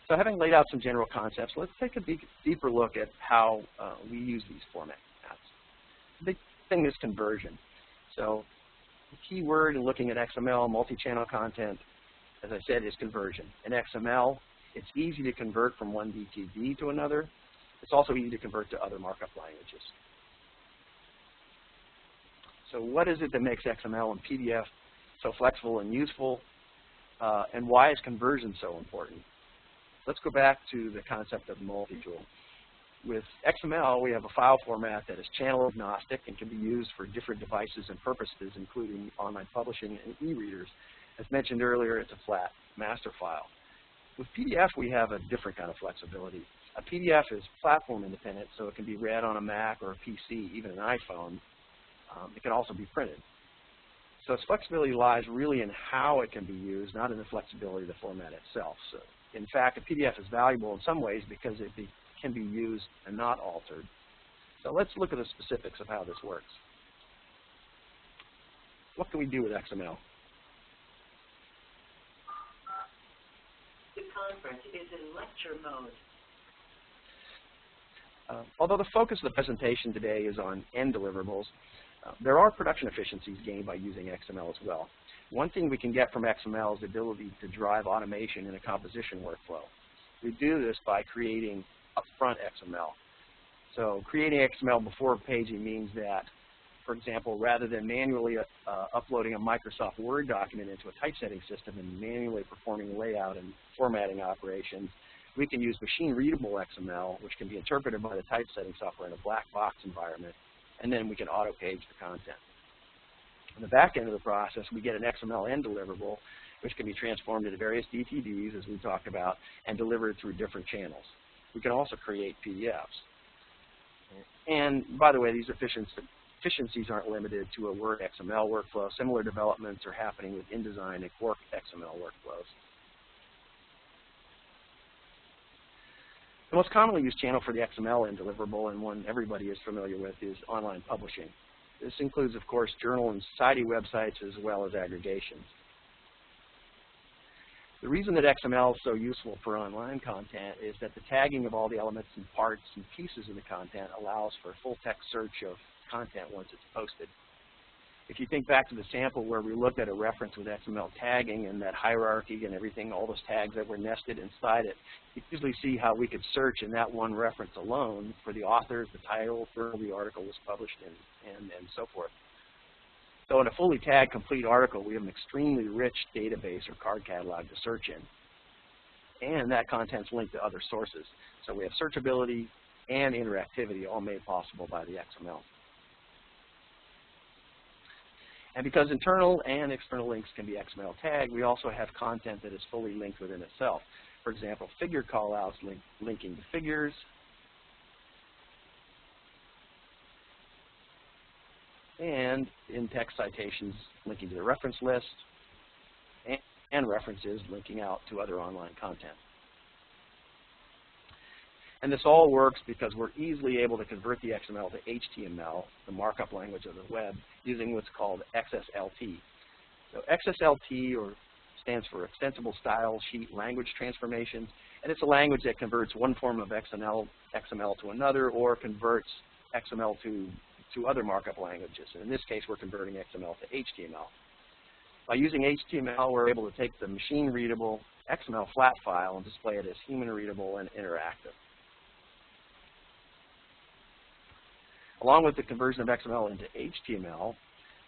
So having laid out some general concepts, let's take a deeper look at how we use these formats. The big thing is conversion. So the key word in looking at XML multi-channel content, as I said, is conversion. In XML, it's easy to convert from one DTD to another. It's also easy to convert to other markup languages. So what is it that makes XML and PDF so flexible and useful, and why is conversion so important? Let's go back to the concept of multi-tool. With XML, we have a file format that is channel agnostic and can be used for different devices and purposes, including online publishing and e-readers. As mentioned earlier, it's a flat master file. With PDF, we have a different kind of flexibility. A PDF is platform independent, so it can be read on a Mac or a PC, even an iPhone. It can also be printed. So its flexibility lies really in how it can be used, not in the flexibility of the format itself. So, in fact, a PDF is valuable in some ways because it can be used and not altered. So let's look at the specifics of how this works. What can we do with XML? The conference is in lecture mode. Although the focus of the presentation today is on end deliverables, there are production efficiencies gained by using XML as well. One thing we can get from XML is the ability to drive automation in a composition workflow. We do this by creating upfront XML. So creating XML before paging means that, for example, rather than manually uploading a Microsoft Word document into a typesetting system and manually performing layout and formatting operations, we can use machine-readable XML, which can be interpreted by the typesetting software in a black box environment, and then we can auto-page the content. On the back end of the process, we get an XML end deliverable, which can be transformed into various DTDs, as we talked about, and delivered through different channels. We can also create PDFs. And by the way, these efficiencies aren't limited to a Word XML workflow. Similar developments are happening with InDesign and Quark XML workflows. The most commonly used channel for the XML end deliverable, and one everybody is familiar with, is online publishing. This includes, of course, journal and society websites as well as aggregations. The reason that XML is so useful for online content is that the tagging of all the elements and parts and pieces of the content allows for full text search of content once it's posted. If you think back to the sample where we looked at a reference with XML tagging and that hierarchy and everything, all those tags that were nested inside it, you can usually see how we could search in that one reference alone for the authors, the title, where the article was published in, and so forth. So in a fully tagged complete article, we have an extremely rich database or card catalog to search in. And that content's linked to other sources. So we have searchability and interactivity all made possible by the XML. And because internal and external links can be XML tagged, we also have content that is fully linked within itself. For example, figure callouts linking to figures, and in-text citations linking to the reference list, and references linking out to other online content. And this all works because we're easily able to convert the XML to HTML, the markup language of the web, using what's called XSLT. So XSLT stands for Extensible Style Sheet Language Transformations, and it's a language that converts one form of XML to another, or converts XML to other markup languages. And in this case, we're converting XML to HTML. By using HTML, we're able to take the machine-readable XML flat file and display it as human-readable and interactive. Along with the conversion of XML into HTML,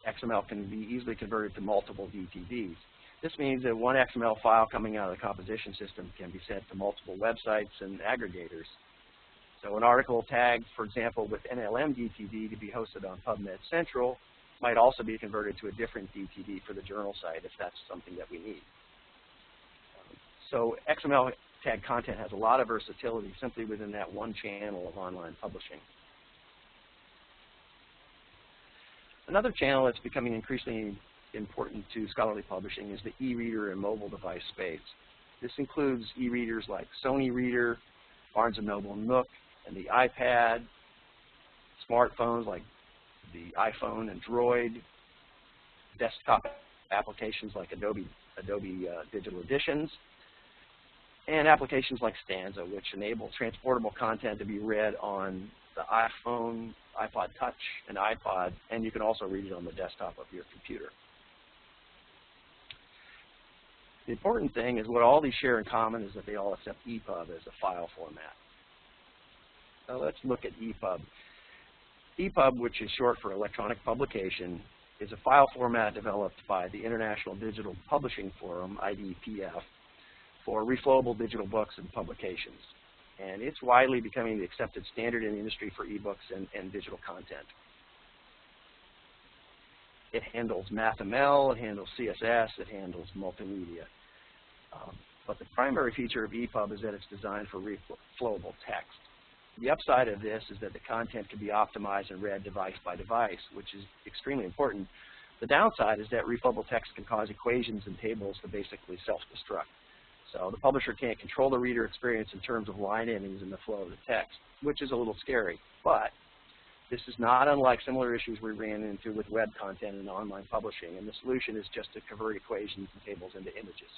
XML can be easily converted to multiple DTDs. This means that one XML file coming out of the composition system can be sent to multiple websites and aggregators. So an article tagged, for example, with NLM DTD to be hosted on PubMed Central might also be converted to a different DTD for the journal site if that's something that we need. So XML tag content has a lot of versatility simply within that one channel of online publishing. Another channel that's becoming increasingly important to scholarly publishing is the e-reader and mobile device space. This includes e-readers like Sony Reader, Barnes & Noble Nook, and the iPad, smartphones like the iPhone and Droid, desktop applications like Adobe Digital Editions, and applications like Stanza, which enable transportable content to be read on the iPhone, iPod Touch, and iPod, and you can also read it on the desktop of your computer. The important thing is what all these share in common is that they all accept ePUB as a file format. Now let's look at ePUB. ePUB, which is short for electronic publication, is a file format developed by the International Digital Publishing Forum, IDPF, for reflowable digital books and publications. And it's widely becoming the accepted standard in the industry for ebooks and digital content. It handles MathML, it handles CSS, it handles multimedia. But the primary feature of ePUB is that it's designed for reflowable text. The upside of this is that the content can be optimized and read device by device, which is extremely important. The downside is that reflowable text can cause equations and tables to basically self-destruct. So the publisher can't control the reader experience in terms of line endings in the flow of the text, which is a little scary. But this is not unlike similar issues we ran into with web content and online publishing, and the solution is just to convert equations and tables into images.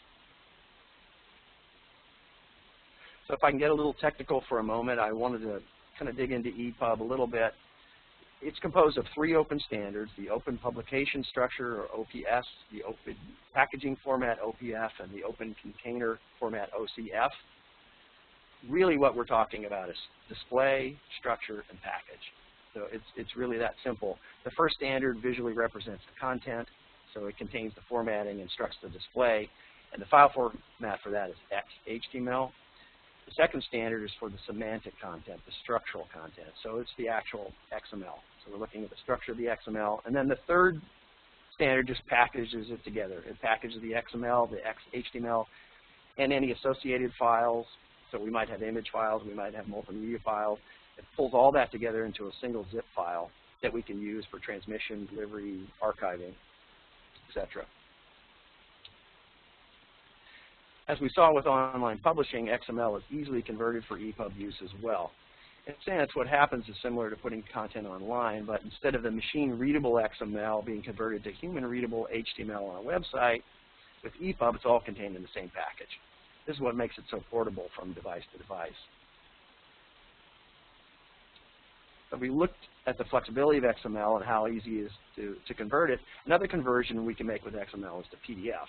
So if I can get a little technical for a moment, I wanted to kind of dig into ePUB a little bit. It's composed of 3 open standards: the Open Publication Structure, or OPS, the Open Packaging Format, OPF, and the Open Container Format, OCF. Really what we're talking about is display, structure, and package. So it's really that simple. The first standard visually represents the content, so it contains the formatting and instructs the display, and the file format for that is XHTML. The second standard is for the semantic content, the structural content. So it's the actual XML. So we're looking at the structure of the XML. And then the third standard just packages it together. It packages the XML, the XHTML, and any associated files. So we might have image files, we might have multimedia files. It pulls all that together into a single zip file that we can use for transmission, delivery, archiving, etc. As we saw with online publishing, XML is easily converted for ePUB use as well. In a sense, what happens is similar to putting content online, but instead of the machine-readable XML being converted to human-readable HTML on a website, with ePUB, it's all contained in the same package. This is what makes it so portable from device to device. So we looked at the flexibility of XML and how easy it is to convert it. Another conversion we can make with XML is to PDF.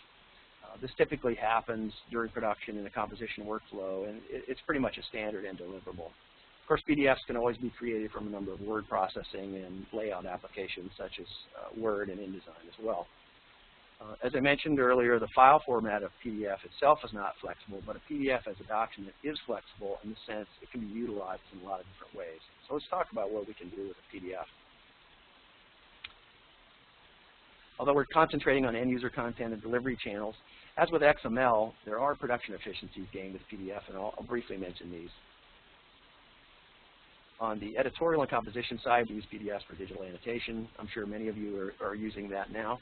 This typically happens during production in a composition workflow, and it's pretty much a standard and deliverable. Of course, PDFs can always be created from a number of word processing and layout applications such as Word and InDesign as well. As I mentioned earlier, the file format of PDF itself is not flexible, but a PDF as a document is flexible in the sense it can be utilized in a lot of different ways. So let's talk about what we can do with a PDF. Although we're concentrating on end-user content and delivery channels, as with XML, there are production efficiencies gained with PDF, and I'll briefly mention these. On the editorial and composition side, we use PDFs for digital annotation. I'm sure many of you are using that now.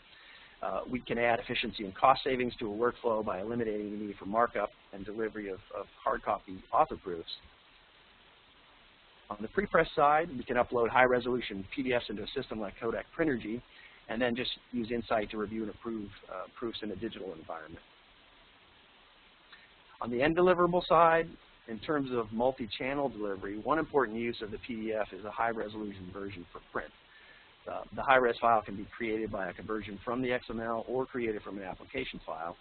We can add efficiency and cost savings to a workflow by eliminating the need for markup and delivery of hard copy author proofs. On the prepress side, we can upload high-resolution PDFs into a system like Kodak Printergy, and then just use Insight to review and approve proofs in a digital environment. On the end deliverable side, in terms of multi-channel delivery, one important use of the PDF is a high-resolution version for print. The high-res file can be created by a conversion from the XML or created from an application file.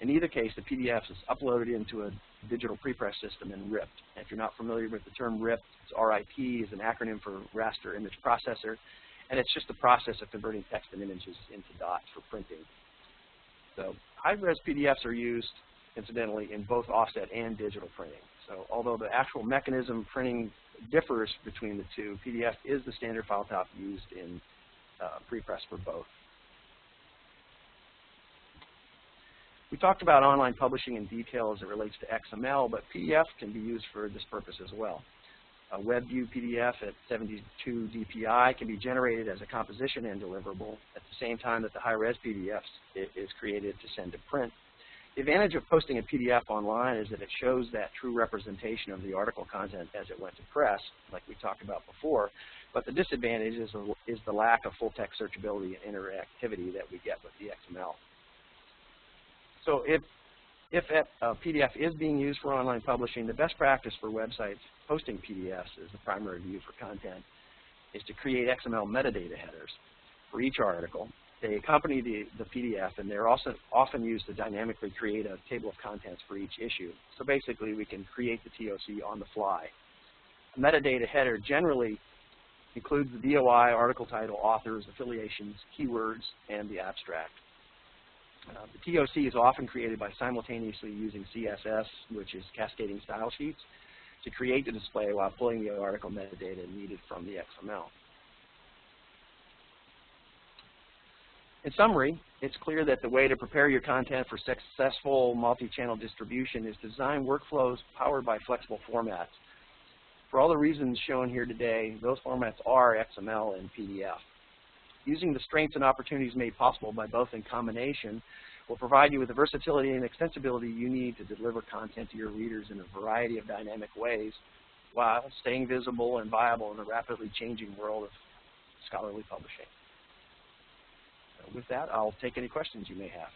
In either case, the PDF is uploaded into a digital prepress system and ripped. And if you're not familiar with the term RIP, it's RIP is an acronym for Raster Image Processor. And it's just the process of converting text and images into dots for printing. So high-res PDFs are used, incidentally, in both offset and digital printing. So although the actual mechanism of printing differs between the two, PDF is the standard file type used in prepress for both. We talked about online publishing in detail as it relates to XML, but PDF can be used for this purpose as well. A WebView PDF at 72 DPI can be generated as a composition and deliverable at the same time that the high-res PDF is created to send to print. The advantage of posting a PDF online is that it shows that true representation of the article content as it went to press, like we talked about before, but the disadvantage is the lack of full-text searchability and interactivity that we get with the XML. So if If a PDF is being used for online publishing, the best practice for websites posting PDFs as the primary view for content is to create XML metadata headers for each article. They accompany the PDF, and they're also often used to dynamically create a table of contents for each issue. So basically, we can create the TOC on the fly. A metadata header generally includes the DOI, article title, authors, affiliations, keywords, and the abstract. The TOC is often created by simultaneously using CSS, which is cascading style sheets, to create the display while pulling the article metadata needed from the XML. In summary, it's clear that the way to prepare your content for successful multi-channel distribution is to design workflows powered by flexible formats. For all the reasons shown here today, those formats are XML and PDF. Using the strengths and opportunities made possible by both in combination will provide you with the versatility and extensibility you need to deliver content to your readers in a variety of dynamic ways while staying visible and viable in the rapidly changing world of scholarly publishing. With that, I'll take any questions you may have.